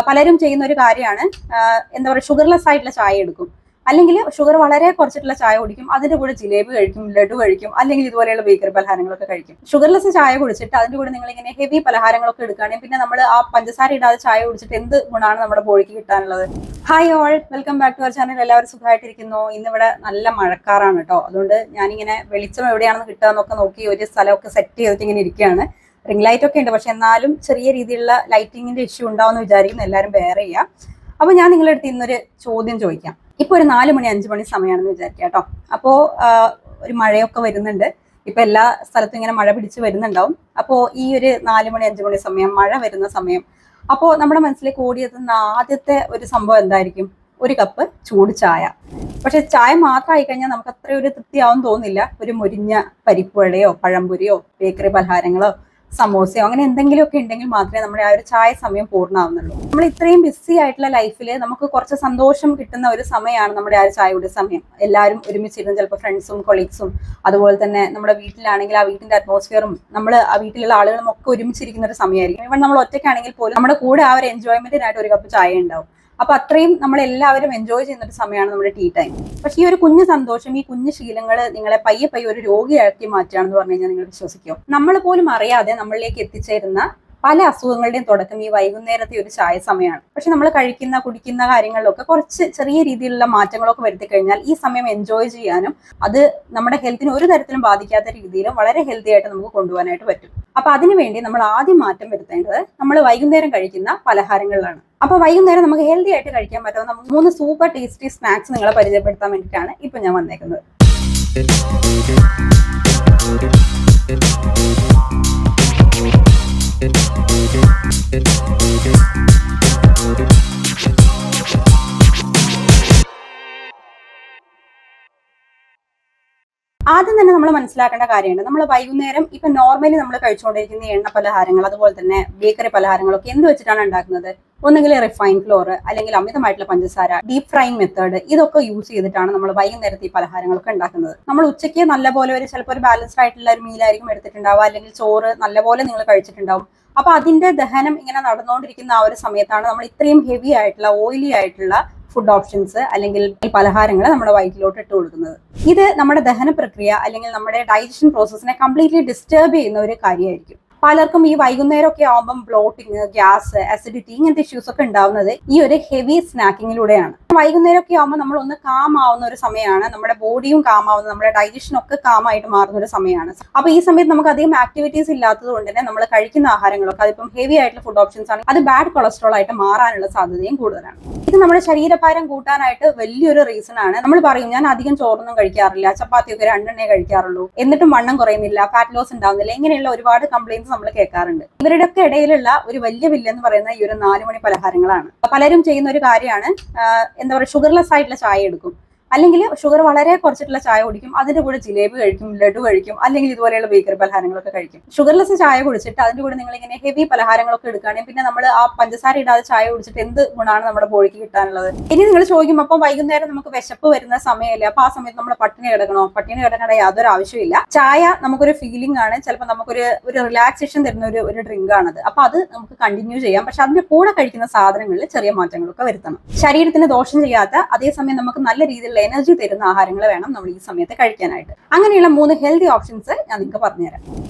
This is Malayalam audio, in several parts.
പലരും ചെയ്യുന്ന ഒരു കാര്യമാണ് എന്താ പറയുക, ഷുഗർലെസ് ആയിട്ടുള്ള ചായ എടുക്കും, അല്ലെങ്കിൽ ഷുഗർ വളരെ കുറച്ചിട്ടുള്ള ചായ കുടിക്കും, അതിന്റെ കൂടെ ജിലേബി കഴിക്കും, ലഡു കഴിക്കും, അല്ലെങ്കിൽ ഇതുപോലെയുള്ള ബേക്കറി പലഹാരങ്ങളൊക്കെ കഴിക്കും. ഷുഗർലെസ് ചായ കുടിച്ചിട്ട് അതിന്റെ കൂടെ നിങ്ങൾ ഇങ്ങനെ ഹെവി പലഹാരങ്ങളൊക്കെ എടുക്കുകയാണെങ്കിൽ പിന്നെ നമ്മൾ ആ പഞ്ചസാര ഇടാതെ ചായ കുടിച്ചിട്ട് എന്ത് ഗുണമാണ് നമ്മുടെ ബോഡിക്ക് കിട്ടാനുള്ളത്? Hi all, welcome back to our channel. എല്ലാവരും സുഖമായിട്ടിരിക്കുന്നു. ഇന്നിവിടെ നല്ല മഴക്കാറാണ് കേട്ടോ. അതുകൊണ്ട് ഞാനിങ്ങനെ വെളിച്ചം എവിടെയാണെന്ന് കിട്ടാന്നൊക്കെ നോക്കി ഒരു സ്ഥലമൊക്കെ സെറ്റ് ചെയ്തിട്ട് ഇങ്ങനെ ഇരിക്കുകയാണ്. റിംഗ് ലൈറ്റ് ഒക്കെ ഉണ്ട്, പക്ഷെ എന്നാലും ചെറിയ രീതിയിലുള്ള ലൈറ്റിങ്ങിന്റെ ഇഷ്യൂ ഉണ്ടാവുമെന്ന് വിചാരിക്കുന്നു. എല്ലാവരും ബെയർ ചെയ്യാം. അപ്പൊ ഞാൻ നിങ്ങളുടെ അടുത്ത് ഇന്നൊരു ചോദ്യം ചോദിക്കാം. ഇപ്പൊ ഒരു 4 മണി 5 മണി സമയമാണെന്ന് വിചാരിക്കാം കേട്ടോ. അപ്പോ ഒരു മഴയൊക്കെ വരുന്നുണ്ട്. ഇപ്പൊ എല്ലാ സ്ഥലത്തും ഇങ്ങനെ മഴ പിടിച്ച് വരുന്നുണ്ടാവും. അപ്പോൾ ഈ ഒരു 4 മണി 5 മണി സമയം, മഴ വരുന്ന സമയം, അപ്പോൾ നമ്മുടെ മനസ്സിലേക്ക് ഓടിയെത്തുന്ന ആദ്യത്തെ ഒരു സംഭവം എന്തായിരിക്കും? ഒരു കപ്പ് ചൂട് ചായ. പക്ഷെ ചായ മാത്രമായി കഴിഞ്ഞാൽ നമുക്ക് അത്ര ഒരു തൃപ്തിയാവും തോന്നില്ല. ഒരു മുരിഞ്ഞ പരിപ്പുവടയോ പഴംപൊരിയോ ബേക്കറി പലഹാരങ്ങളോ സമോസയോ അങ്ങനെ എന്തെങ്കിലുമൊക്കെ ഉണ്ടെങ്കിൽ മാത്രമേ നമ്മുടെ ആ ഒരു ചായ സമയം പൂർണ്ണമാവുന്നുള്ളൂ. നമ്മൾ ഇത്രയും ബിസി ആയിട്ടുള്ള ലൈഫിൽ നമുക്ക് കുറച്ച് സന്തോഷം കിട്ടുന്ന ഒരു സമയമാണ് നമ്മുടെ ആ ഒരു ചായയുടെ സമയം. എല്ലാവരും ഒരുമിച്ചിരുന്ന്, ചിലപ്പോൾ ഫ്രണ്ട്സും കൊളീഗ്സും, അതുപോലെ തന്നെ നമ്മുടെ വീട്ടിലാണെങ്കിൽ ആ വീട്ടിന്റെ അറ്റ്മോസ്ഫിയറും നമ്മൾ ആ വീട്ടിലുള്ള ആളുകളും ഒക്കെ ഒരുമിച്ചിരിക്കുന്ന ഒരു സമയമായിരിക്കും. ഇവൻ നമ്മൾ ഒറ്റയ്ക്കാണെങ്കിൽ പോലും നമ്മുടെ കൂടെ ആ ഒരു എൻജോയ്മെന്റിനായിട്ട് ഒരു കപ്പ് ചായ ഉണ്ടാവും. അപ്പൊ അത്രയും നമ്മൾ എല്ലാവരും എൻജോയ് ചെയ്യുന്ന ഒരു സമയമാണ് നമ്മുടെ ടീ ടൈം. പക്ഷെ ഈ ഒരു കുഞ്ഞു സന്തോഷം, ഈ കുഞ്ഞു ശീലങ്ങൾ നിങ്ങളെ പയ്യെ പയ്യെ ഒരു രോഗിയാക്കി മാറ്റുകയാണെന്ന് പറഞ്ഞു കഴിഞ്ഞാൽ നിങ്ങൾ വിശ്വസിക്കുമോ? നമ്മൾ പോലും അറിയാതെ നമ്മളിലേക്ക് എത്തിച്ചേരുന്ന പല അസുഖങ്ങളുടെയും തുടക്കം ഈ വൈകുന്നേരത്തെ ഒരു ചായ സമയമാണ്. പക്ഷെ നമ്മൾ കഴിക്കുന്ന കുടിക്കുന്ന കാര്യങ്ങളിലൊക്കെ കുറച്ച് ചെറിയ രീതിയിലുള്ള മാറ്റങ്ങളൊക്കെ വരുത്തി കഴിഞ്ഞാൽ ഈ സമയം എൻജോയ് ചെയ്യാനും അത് നമ്മുടെ ഹെൽത്തിനെ ഒരു തരത്തിലും ബാധിക്കാത്ത രീതിയിലും വളരെ ഹെൽത്തി ആയിട്ട് നമുക്ക് കൊണ്ടുപോകാനായിട്ട് പറ്റും. അപ്പൊ അതിനുവേണ്ടി നമ്മൾ ആദ്യം മാറ്റം വരുത്തേണ്ടത് നമ്മൾ വൈകുന്നേരം കഴിക്കുന്ന പലഹാരങ്ങളിലാണ്. അപ്പൊ വൈകുന്നേരം നമുക്ക് ഹെൽത്തി ആയിട്ട് കഴിക്കാൻ പറ്റുന്ന 3 സൂപ്പർ ടേസ്റ്റി സ്നാക്സ് നിങ്ങളെ പരിചയപ്പെടുത്താൻ വേണ്ടിയിട്ടാണ് ഇപ്പൊ ഞാൻ വന്നേക്കുന്നത്. ആദ്യം തന്നെ നമ്മൾ മനസ്സിലാക്കേണ്ട കാര്യമുണ്ട്. നമ്മൾ വൈകുന്നേരം ഇപ്പൊ നോർമലി നമ്മൾ കഴിച്ചുകൊണ്ടിരിക്കുന്ന എണ്ണ പലഹാരങ്ങൾ, അതുപോലെ തന്നെ ബേക്കറി പലഹാരങ്ങളൊക്കെ എന്ത് വെച്ചിട്ടാണ് ഉണ്ടാക്കുന്നത്? ഒന്നുകിൽ റിഫൈൻ ഫ്ലോർ, അല്ലെങ്കിൽ അമിതമായിട്ടുള്ള പഞ്ചസാര, ഡീപ് ഫ്രൈങ് മെത്തേഡ്, ഇതൊക്കെ യൂസ് ചെയ്തിട്ടാണ് നമ്മൾ വൈകുന്നേരത്തെ ഈ പലഹാരങ്ങളൊക്കെ ഉണ്ടാക്കുന്നത്. നമ്മൾ ഉച്ചയ്ക്ക് നല്ലപോലെ ചിലപ്പോൾ ഒരു ബാലൻസ്ഡ് ആയിട്ടുള്ള ഒരു മീലായിരിക്കും എടുത്തിട്ടുണ്ടാവുക, അല്ലെങ്കിൽ ചോറ് നല്ലപോലെ നിങ്ങൾ കഴിച്ചിട്ടുണ്ടാവും. അപ്പൊ അതിന്റെ ദഹനം ഇങ്ങനെ നടന്നുകൊണ്ടിരിക്കുന്ന ആ ഒരു സമയത്താണ് നമ്മൾ ഇത്രയും ഹെവി ആയിട്ടുള്ള ഓയിലി ആയിട്ടുള്ള ഫുഡ് ഓപ്ഷൻസ് അല്ലെങ്കിൽ പലഹാരങ്ങൾ നമ്മുടെ വയറ്റിലോട്ട് ഇട്ട് കൊടുക്കുന്നത്. ഇത് നമ്മുടെ ദഹന പ്രക്രിയ അല്ലെങ്കിൽ നമ്മുടെ ഡൈജഷൻ പ്രോസസ്സിനെ കംപ്ലീറ്റ്ലി ഡിസ്റ്റർബ് ചെയ്യുന്ന ഒരു കാര്യമായിരിക്കും. പലർക്കും ഈ വൈകുന്നേരം ഒക്കെ ആവുമ്പം ബ്ലോട്ടിങ്, ഗ്യാസ്, അസിഡിറ്റി ഇങ്ങനത്തെ ഇഷ്യൂസ് ഒക്കെ ഉണ്ടാവുന്നത് ഈ ഒരു ഹെവി സ്നാക്കിങ്ങിലൂടെയാണ്. വൈകുന്നേരം ഒക്കെ ആവുമ്പോൾ നമ്മൾ ഒന്ന് കാം ആവുന്ന ഒരു സമയമാണ്, നമ്മുടെ ബോഡിയും കാം ആവുന്നത്, നമ്മുടെ ഡൈജഷനും ഒക്കെ കാമായിട്ട് മാറുന്ന ഒരു സമയമാണ്. അപ്പൊ ഈ സമയത്ത് നമുക്ക് അധികം ആക്ടിവിറ്റീസ് ഇല്ലാത്തത് കൊണ്ട് തന്നെ നമ്മൾ കഴിക്കുന്ന ആഹാരങ്ങളൊക്കെ അതിപ്പം ഹെവി ആയിട്ടുള്ള ഫുഡ് ഓപ്ഷൻസ് ആണ്, അത് ബാഡ് കൊളസ്ട്രോൾ ആയിട്ട് മാറാനുള്ള സാധ്യതയും കൂടുതലാണ്. ഇത് നമ്മുടെ ശരീരഭാരം കൂട്ടാനായിട്ട് വലിയൊരു റീസൺ ആണ്. നമ്മൾ പറയും, ഞാൻ അധികം ചോറൊന്നും കഴിക്കാറില്ല, ചപ്പാത്തിയൊക്കെ 2 എണ്ണേ കഴിക്കാറുള്ളൂ, എന്നിട്ടും വണ്ണം കുറയുന്നില്ല, ഫാറ്റ് ലോസ് ഉണ്ടാവുന്നില്ല, ഇങ്ങനെയുള്ള ഒരുപാട് കംപ്ലൈന്റ്സ് നമ്മൾ കേൾക്കാറുണ്ട്. ഇവരുടെയൊക്കെ ഇടയിലുള്ള ഒരു വലിയ വില്ലെന്ന് പറയുന്ന ഈ ഒരു 4 മണി പലഹാരങ്ങളാണ്. പലരും ചെയ്യുന്ന ഒരു കാര്യമാണ് എന്താ പറയുക, ഷുഗർലെസ് ആയിട്ടുള്ള ചായ എടുക്കും, അല്ലെങ്കിൽ ഷുഗർ വളരെ കുറച്ചിട്ടുള്ള ചായ കുടിക്കും, അതിന്റെ കൂടെ ജിലേബി കഴിക്കും, ലഡു കഴിക്കും, അല്ലെങ്കിൽ ഇതുപോലെയുള്ള ബേക്കറി പലഹാരങ്ങളൊക്കെ കഴിക്കും. ഷുഗർലെസ് ചായ കുടിച്ചിട്ട് അതിന്റെ കൂടെ നിങ്ങൾ ഇങ്ങനെ ഹെവി പലഹാരങ്ങളൊക്കെ എടുക്കുകയാണെങ്കിൽ പിന്നെ നമ്മൾ ആ പഞ്ചസാര ഇടാതെ ചായ കുടിച്ചിട്ട് എന്ത് ഗുണമാണ് നമ്മുടെ ബോഡിക്ക് കിട്ടാനുള്ളത്? ഇനി നിങ്ങൾ ചോദിക്കും, അപ്പം വൈകുന്നേരം നമുക്ക് വിശപ്പ് വരുന്ന സമയമല്ലേ, അപ്പൊ ആ സമയത്ത് നമ്മൾ പട്ടിണി കിടക്കണോ? പട്ടിണി കിടക്കേണ്ട യാതൊരു ആവശ്യമില്ല. ചായ നമുക്കൊരു ഫീലിംഗ് ആണ്, ചിലപ്പോൾ നമുക്കൊരു റിലാക്സേഷൻ തരുന്ന ഒരു ഡ്രിങ്ക് ആണത്. അപ്പൊ അത് നമുക്ക് കണ്ടിന്യൂ ചെയ്യാം. പക്ഷെ അതിന്റെ കൂടെ കഴിക്കുന്ന സാധനങ്ങളിൽ ചെറിയ മാറ്റങ്ങളൊക്കെ വരുത്തണം. ശരീരത്തിന് ദോഷം ചെയ്യാത്ത, അതേസമയം നമുക്ക് നല്ല രീതിയിൽ എനർജി തരുന്ന ആഹാരങ്ങൾ വേണം നമ്മൾ ഈ സമയത്ത് കഴിക്കാനായിട്ട്. അങ്ങനെയുള്ള 3 ഹെൽത്തി ഓപ്ഷൻസ് ഞാൻ നിങ്ങൾക്ക് പറഞ്ഞുതരാം.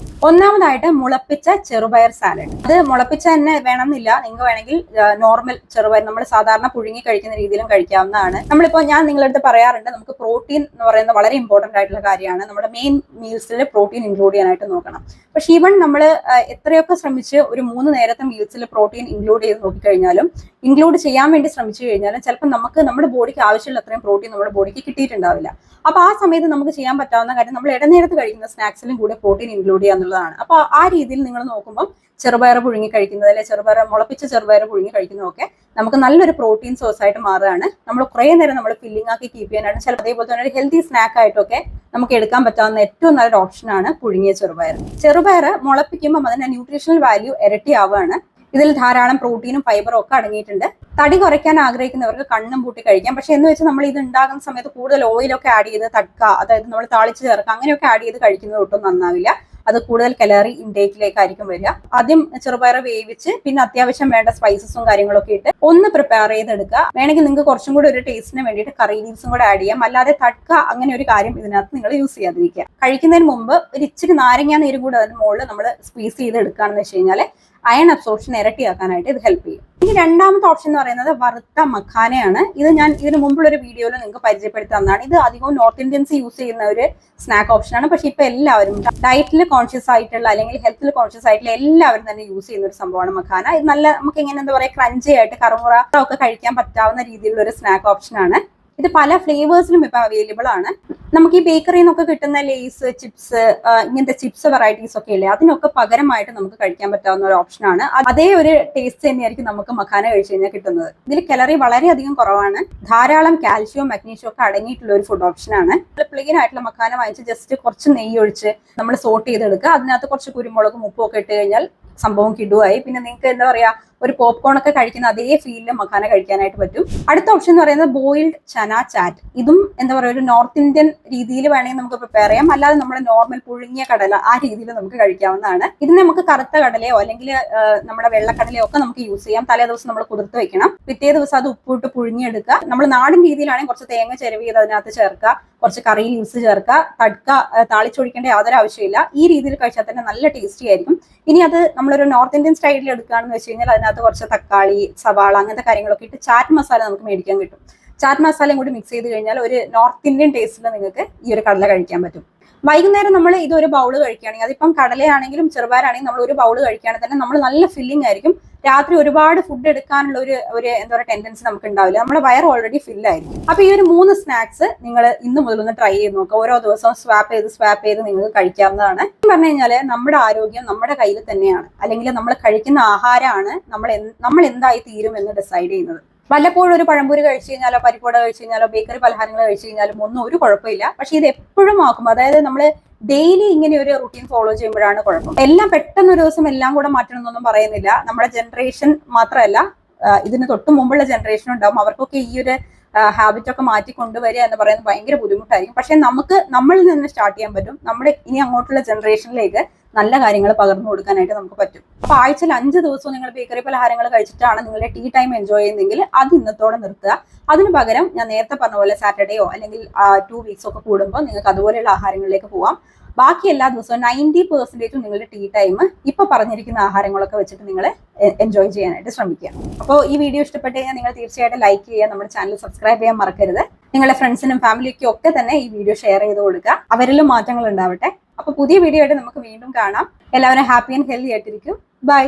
ഒന്നാമതായിട്ട് മുളപ്പിച്ച ചെറുപയർ സാലഡ്. അത് മുളപ്പിച്ച തന്നെ വേണമെന്നില്ല, നിങ്ങൾക്ക് വേണമെങ്കിൽ നോർമൽ ചെറുപയർ നമ്മൾ സാധാരണ പുഴുങ്ങി കഴിക്കുന്ന രീതിയിലും കഴിക്കാവുന്നതാണ്. നമ്മളിപ്പോൾ ഞാൻ നിങ്ങളടുത്ത് പറയാറുണ്ട്, നമുക്ക് പ്രോട്ടീൻ എന്ന് പറയുന്നത് വളരെ ഇമ്പോർട്ടന്റ് ആയിട്ടുള്ള കാര്യമാണ്. നമ്മുടെ മെയിൻ മീൽസിൽ പ്രോട്ടീൻ ഇൻക്ലൂഡ് ചെയ്യാനായിട്ട് നോക്കണം. പക്ഷെ ഈവൻ നമ്മൾ എത്രയൊക്കെ ശ്രമിച്ച് ഒരു 3 നേരത്തെ മീൽസിൽ പ്രോട്ടീൻ ഇൻക്ലൂഡ് ചെയ്ത് നോക്കിക്കഴിഞ്ഞാലും, ഇൻക്ലൂഡ് ചെയ്യാൻ വേണ്ടി ശ്രമിച്ചു കഴിഞ്ഞാലും ചിലപ്പോൾ നമുക്ക് നമ്മുടെ ബോഡിക്ക് ആവശ്യമുള്ള അത്രയും പ്രോട്ടീൻ നമ്മുടെ ബോഡിക്ക് കിട്ടിയിട്ടുണ്ടാവില്ല. അപ്പൊ ആ സമയത്ത് നമുക്ക് ചെയ്യാൻ പറ്റാവുന്ന കാര്യം നമ്മൾ ഇടനേരത്ത് കഴിക്കുന്ന സ്നാക്സിലും കൂടെ പ്രോട്ടീൻ ഇൻക്ലൂഡ് ചെയ്യുക എന്നുള്ളതാണ്. അപ്പൊ ആ രീതിയിൽ നിങ്ങൾ നോക്കുമ്പോൾ ചെറുപയർ പുഴുങ്ങി കഴിക്കുന്നത്, അല്ലെങ്കിൽ ചെറുപയർ മുളപ്പിച്ച ചെറുപയർ പുഴുങ്ങി കഴിക്കുന്നതൊക്കെ നമുക്ക് നല്ലൊരു പ്രോട്ടീൻ സോഴ്സ് ആയിട്ട് മാറുകയാണ്. നമ്മൾ കുറേ നേരം നമ്മൾ ഫില്ലിംഗ് ആക്കി കീപ്പ് ചെയ്യാനായിട്ട് ചിലപ്പോൾ അതേപോലെ തന്നെ ഒരു ഹെൽത്തി സ്നാക്ക് ആയിട്ടൊക്കെ നമുക്ക് എടുക്കാൻ പറ്റാവുന്ന ഏറ്റവും നല്ലൊരു ഓപ്ഷനാണ് പുഴുങ്ങിയ ചെറുപയർ. ചെറുപയർ മുളപ്പിക്കുമ്പോൾ അതിന്റെ ന്യൂട്രീഷണൽ വാല്യൂ ഇരട്ടിയാവുകയാണ്. ഇതിൽ ധാരാളം പ്രോട്ടീനും ഫൈബറും ഒക്കെ അടങ്ങിയിട്ടുണ്ട്. തടി കുറയ്ക്കാൻ ആഗ്രഹിക്കുന്നവർക്ക് കണ്ണും പൂട്ടി കഴിക്കാം. പക്ഷെ എന്ന് വെച്ചാൽ നമ്മൾ ഇത് ഉണ്ടാകുന്ന സമയത്ത് കൂടുതൽ ഓയിലൊക്കെ ആഡ് ചെയ്ത് തടുക്കുക, അതായത് നമ്മൾ താളിച്ച് ചേർക്കുക, അങ്ങനെയൊക്കെ ആഡ് ചെയ്ത് കഴിക്കുന്നത് ഒട്ടും നന്നാവില്ല. അത് കൂടുതൽ കലോറി ഇൻടേക്കിലേക്കായിരിക്കും വരിക. ആദ്യം ചെറുപയർ വേവിച്ച് പിന്നെ അത്യാവശ്യം വേണ്ട സ്പൈസസും കാര്യങ്ങളൊക്കെ ഇട്ട് ഒന്ന് പ്രിപ്പയർ ചെയ്തെടുക്കുക. വേണമെങ്കിൽ നിങ്ങൾക്ക് കുറച്ചും കൂടി ഒരു ടേസ്റ്റിന് വേണ്ടിയിട്ട് കറി ലീവ്സും കൂടെ ആഡ് ചെയ്യാം. അല്ലാതെ തട്ക അങ്ങനെ ഒരു കാര്യം ഇതിനകത്ത് നിങ്ങൾ യൂസ് ചെയ്യാതിരിക്കുക. കഴിക്കുന്നതിന് മുമ്പ് ഒരു ഇച്ചിരി നാരങ്ങ നീരും കൂടെ അതിന് മുകളിൽ നമ്മൾ സ്ക്വീസ് ചെയ്ത് എടുക്കുകയാണെന്ന് വെച്ച് കഴിഞ്ഞാൽ അയൺ അബ്സോർപ്ഷൻ ഇരട്ടിയാക്കാനായിട്ട് ഇത് ഹെൽപ്പ് ചെയ്യും. ഇനി രണ്ടാമത്തെ ഓപ്ഷൻ എന്ന് പറയുന്നത് വറുത്ത മഖാനയാണ്. ഇത് ഞാൻ ഇതിന് മുമ്പുള്ള ഒരു വീഡിയോയിൽ നിങ്ങൾക്ക് പരിചയപ്പെടുത്തി തന്നതാണ്. ഇത് അധികവും നോർത്ത് ഇന്ത്യൻസ് യൂസ് ചെയ്യുന്ന ഒരു സ്നാക്ക് ഓപ്ഷനാണ്. പക്ഷെ ഇപ്പൊ എല്ലാവരും ഡയറ്റിൽ കോൺഷ്യസ് ആയിട്ടുള്ള അല്ലെങ്കിൽ ഹെൽത്തിൽ കോൺഷ്യസ് ആയിട്ടുള്ള എല്ലാവരും തന്നെ യൂസ് ചെയ്യുന്ന ഒരു സംഭവമാണ് മഖാന. ഇത് നല്ല നമുക്ക് ഇങ്ങനെ എന്താ പറയുക ക്രഞ്ചി ആയിട്ട് കറുമുറ ഒക്കെ കഴിക്കാൻ പറ്റാവുന്ന രീതിയിലുള്ള ഒരു സ്നാക്ക് ഓപ്ഷനാണ്. ഇത് പല ഫ്ലേവേഴ്സിലും ഇപ്പൊ അവൈലബിൾ ആണ്. നമുക്ക് ഈ ബേക്കറിയിൽ നിന്നൊക്കെ കിട്ടുന്ന ലേസ് ചിപ്സ് ഇങ്ങനത്തെ ചിപ്സ് വെറൈറ്റീസ് ഒക്കെ ഇല്ലേ, അതിനൊക്കെ പകരമായിട്ട് നമുക്ക് കഴിക്കാൻ പറ്റാവുന്ന ഒരു ഓപ്ഷനാണ്. അതേ ഒരു ടേസ്റ്റ് തന്നെയായിരിക്കും നമുക്ക് മഖാന കഴിച്ചു കഴിഞ്ഞാൽ കിട്ടുന്നത്. ഇതിൽ കലോറി വളരെയധികം കുറവാണ്. ധാരാളം കാൽഷ്യം മഗ്നീഷ്യം ഒക്കെ അടങ്ങിയിട്ടുള്ള ഒരു ഫുഡ് ഓപ്ഷനാണ്. പ്ലെയിൻ ആയിട്ടുള്ള മഖാന വാങ്ങിച്ച് ജസ്റ്റ് കുറച്ച് നെയ്യ് ഒഴിച്ച് നമ്മൾ സോട്ട് ചെയ്തെടുക്കുക. അതിനകത്ത് കുറച്ച് കുരുമുളകും ഉപ്പും ഒക്കെ ഇട്ട് കഴിഞ്ഞാൽ സംഭവം കിടുവായി. പിന്നെ നിങ്ങൾക്ക് എന്താ പറയാ ഒരു പോപ്കോൺ ഒക്കെ കഴിക്കുന്ന അതേ ഫീലിൽ മഖാന കഴിക്കാനായിട്ട് പറ്റും. അടുത്ത ഓപ്ഷൻ എന്ന് പറയുന്നത് ബോയിൽഡ് ചന ചാറ്റ്. ഇതും എന്താ പറയുക ഒരു നോർത്ത് ഇന്ത്യൻ രീതിയിൽ വേണമെങ്കിൽ നമുക്ക് പ്രിപ്പയർ ചെയ്യാം. അല്ലാതെ നമ്മുടെ നോർമൽ പുഴുങ്ങിയ കടല ആ രീതിയിൽ നമുക്ക് കഴിക്കാവുന്നതാണ്. ഇതിന് നമുക്ക് കറുത്ത കടലയോ അല്ലെങ്കിൽ നമ്മുടെ വെള്ളക്കടലയോ ഒക്കെ നമുക്ക് യൂസ് ചെയ്യാം. തലേ ദിവസം നമ്മൾ കുതിർത്ത് വെക്കണം. പിറ്റേ ദിവസം അത് ഉപ്പിട്ട് പുഴുങ്ങിയെടുക്കുക. നമ്മൾ നാടൻ രീതിയിലാണെങ്കിൽ കുറച്ച് തേങ്ങ ചിരവി ചെയ്ത് അതിനകത്ത് ചേർക്കുക, കുറച്ച് കറി ലീവ്സ് ചേർക്കുക, തടുക്ക താളിച്ചൊഴിക്കേണ്ട യാതൊരു ആവശ്യമില്ല. ഈ രീതിയിൽ കഴിച്ചാൽ തന്നെ നല്ല ടേസ്റ്റി ആയിരിക്കും. ഇനി അത് നമ്മളൊരു നോർത്ത് ഇന്ത്യൻ സ്റ്റൈലിൽ എടുക്കുകയാണെന്ന് വെച്ച് കഴിഞ്ഞാൽ അതിനകത്ത് കുറച്ച് തക്കാളി സവാള അങ്ങനത്തെ കാര്യങ്ങളൊക്കെ ഇട്ട് ചാറ്റ് മസാല നമുക്ക് മേടിക്കാൻ കിട്ടും. ചാറ്റ് മസാലയും കൂടി മിക്സ് ചെയ്ത് കഴിഞ്ഞാൽ ഒരു നോർത്ത് ഇന്ത്യൻ ടേസ്റ്റിൽ നിങ്ങൾക്ക് ഈ ഒരു കടല കഴിക്കാൻ പറ്റും. വൈകുന്നേരം നമ്മൾ ഇതൊരു ബൗള് കഴിക്കുകയാണെങ്കിൽ അതിപ്പം കടലയാണെങ്കിലും ചെറുപയറാണെങ്കിലും നമ്മൾ ഒരു ബൗള് കഴിക്കുകയാണെങ്കിൽ തന്നെ നമ്മൾ നല്ല ഫില്ലിംഗ് ആയിരിക്കും. രാത്രി ഒരുപാട് ഫുഡ് എടുക്കാനുള്ള ഒരു എന്താ പറയുക ടെൻഡൻസി നമുക്ക് ഉണ്ടാവില്ല. നമ്മുടെ വയർ ഓൾറെഡി ഫില്ലായിരിക്കും. അപ്പൊ ഈ ഒരു 3 സ്നാക്സ് നിങ്ങൾ ഇന്ന് മുതൽ ഒന്ന് ട്രൈ ചെയ്ത് നോക്കുക. ഓരോ ദിവസവും സ്വാപ്പ് ചെയ്ത് നിങ്ങൾക്ക് കഴിക്കാവുന്നതാണ്. പറഞ്ഞു കഴിഞ്ഞാൽ നമ്മുടെ ആരോഗ്യം നമ്മുടെ കയ്യിൽ തന്നെയാണ്. അല്ലെങ്കിൽ നമ്മൾ കഴിക്കുന്ന ആഹാരമാണ് നമ്മൾ എന്തായി തീരും എന്ന് ഡിസൈഡ് ചെയ്യുന്നത്. വല്ലപ്പോഴും ഒരു പഴംപൊരി കഴിച്ചു കഴിഞ്ഞാലോ പരിപ്പുവട കഴിച്ചു കഴിഞ്ഞാലോ ബേക്കറി പലഹാരങ്ങൾ കഴിച്ചു കഴിഞ്ഞാലും ഒന്നും ഒരു കുഴപ്പമില്ല. പക്ഷെ ഇത് എപ്പോഴും ആക്കും, അതായത് നമ്മൾ ഡെയിലി ഇങ്ങനെ ഒരു റുട്ടീൻ ഫോളോ ചെയ്യുമ്പോഴാണ് കുഴപ്പം. എല്ലാം പെട്ടെന്ന് ഒരു ദിവസം എല്ലാം കൂടെ മാറ്റണമെന്നൊന്നും പറയുന്നില്ല. നമ്മുടെ ജനറേഷൻ മാത്രമല്ല, ഇതിന് തൊട്ട് മുമ്പുള്ള ജനറേഷൻ ഉണ്ടാവും. അവർക്കൊക്കെ ഈ ഒരു ഹാബിറ്റ് ഒക്കെ മാറ്റി കൊണ്ടുവരിക എന്ന് പറയുന്നത് ഭയങ്കര ബുദ്ധിമുട്ടായിരിക്കും. പക്ഷെ നമ്മളിൽ നിന്ന് സ്റ്റാർട്ട് ചെയ്യാൻ പറ്റും. നമ്മുടെ ഇനി അങ്ങോട്ടുള്ള ജനറേഷനിലേക്ക് നല്ല കാര്യങ്ങൾ പകർന്നു കൊടുക്കാനായിട്ട് നമുക്ക് പറ്റും. അപ്പൊ ആഴ്ചയിൽ 5 ദിവസവും നിങ്ങൾ ബേക്കറി പലഹാരങ്ങൾ കഴിച്ചിട്ടാണ് നിങ്ങളുടെ ടീ ടൈം എൻജോയ് ചെയ്യുന്നതെങ്കിൽ അത് ഇന്നത്തോടെ നിർത്തുക. അതിന് പകരം ഞാൻ നേരത്തെ പറഞ്ഞ പോലെ സാറ്റർഡേയോ അല്ലെങ്കിൽ 2 വീക്സ് ഒക്കെ കൂടുമ്പോൾ നിങ്ങൾക്ക് അതുപോലെയുള്ള ആഹാരങ്ങളിലേക്ക് പോവാം. ബാക്കി എല്ലാ ദിവസവും 90% നിങ്ങളുടെ ടീ ടൈം ഇപ്പൊ പറഞ്ഞിരിക്കുന്ന ആഹാരങ്ങളൊക്കെ വെച്ചിട്ട് നിങ്ങൾ എൻജോയ് ചെയ്യാനായിട്ട് ശ്രമിക്കുക. അപ്പോൾ ഈ വീഡിയോ ഇഷ്ടപ്പെട്ട് കഴിഞ്ഞാൽ നിങ്ങൾ തീർച്ചയായിട്ടും ലൈക്ക് ചെയ്യുക, നമ്മുടെ ചാനൽ സബ്സ്ക്രൈബ് ചെയ്യാൻ മറക്കരുത്. നിങ്ങളുടെ ഫ്രണ്ട്സിനും ഫാമിലിക്കും ഒക്കെ തന്നെ ഈ വീഡിയോ ഷെയർ ചെയ്ത് കൊടുക്കുക. അവരിലും മാറ്റങ്ങൾ ഉണ്ടാവട്ടെ. അപ്പൊ പുതിയ വീഡിയോ ആയിട്ട് നമുക്ക് വീണ്ടും കാണാം. എല്ലാവരും ഹാപ്പി ആൻഡ് ഹെൽത്തി ആയിട്ടിരിക്കും. ബൈ.